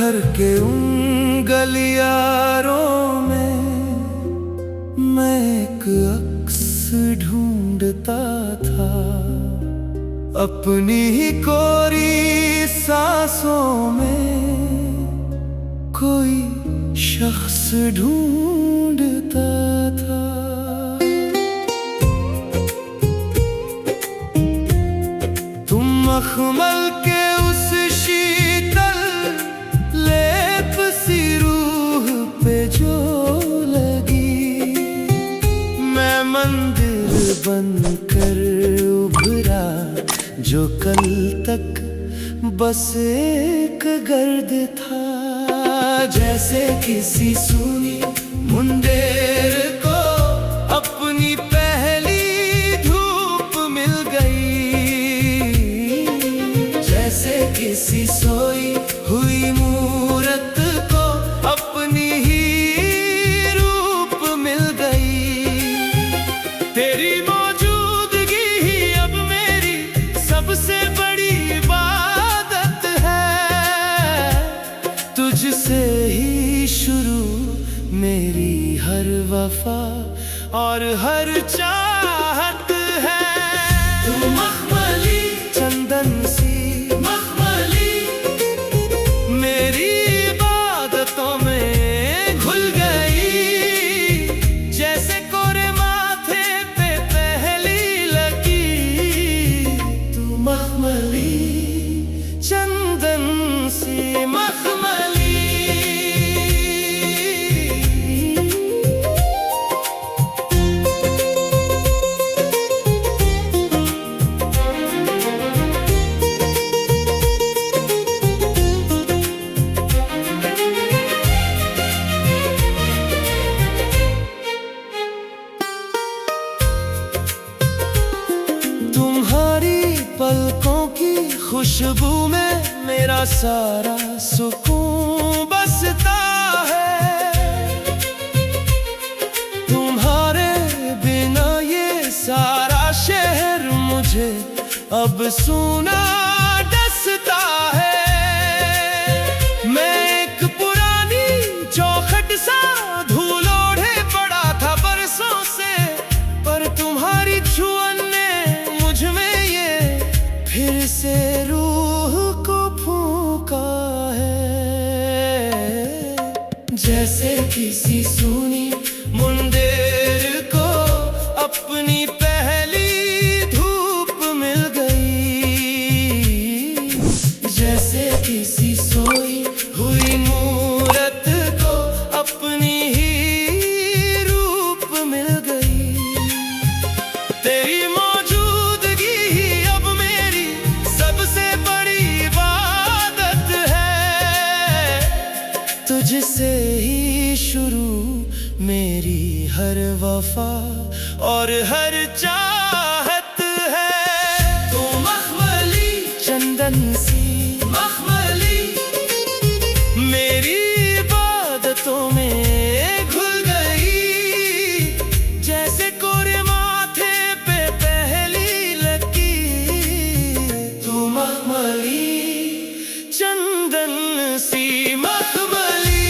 शहर के उन गलियारों में मैं एक अक्स ढूंढता था, अपनी ही कोरी सांसों में कोई शख्स ढूंढता था। तुम मखमल के उस शीतल लेप सी रूह पे जो लगी, मैं मंदिर बनकर उभरा जो कल तक बस एक गर्द था। जैसे किसी सूनी मुंडेर को अपनी पहली धूप मिल गई, जैसे किसी सोई हुई मूरत को अपनी ही रूप मिल गई। तेरी मौजूदगी ही अब मेरी सबसे बड़ी इबादत है, तुझसे ही शुरू मेरी हर वफा और हर चाहत है। तू मखमली चंदन सी मखमली मेरी इबादतों में घुल गई, जैसे कोरे माथे पे पहली लकीर। तू मखमली चंदन सी मखमली। तुम्हारी पलकों की खुशबू में मेरा सारा सुकून बसता है, तुम्हारे बिना ये सारा शहर मुझे अब सूना डसता है। मैं एक पुरानी चौखट सा धूल ओढ़े पड़ा था बरसों से, पर तुम्हारी छुअन ने मुझ में ये फिर से रूह को फूंका है। जैसे किसी सूनी मुंडेर को अपनी पहली धूप मिल गई, जैसे किसी सोई हुई मूरत को अपनी ही रूप मिल गई। तेरी मौजूदगी ही अब मेरी सबसे बड़ी इबादत है, तुझसे ही शुरू मेरी हर वफा और हर चाहत है। तू मखमली चंदन सी मखमली मेरी इबादतों में घुल गई, जैसे कोरे माथे पे पहली लकीर। तू मखमली चंदन सी मखमली।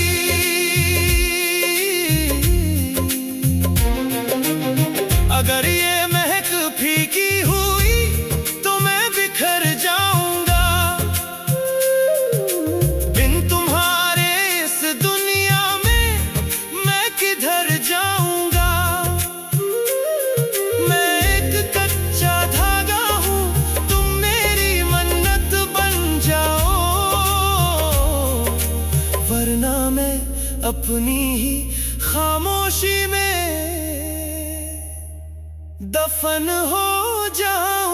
अगर ये महक फीकी हुई तो मैं बिखर जाऊंगा, बिन तुम्हारे इस दुनिया में मैं किधर जाऊंगा। मैं एक कच्चा धागा हूँ, तुम मेरी मन्नत बन जाओ, वरना मैं अपनी ही खामोशी में दफन हो जाऊं।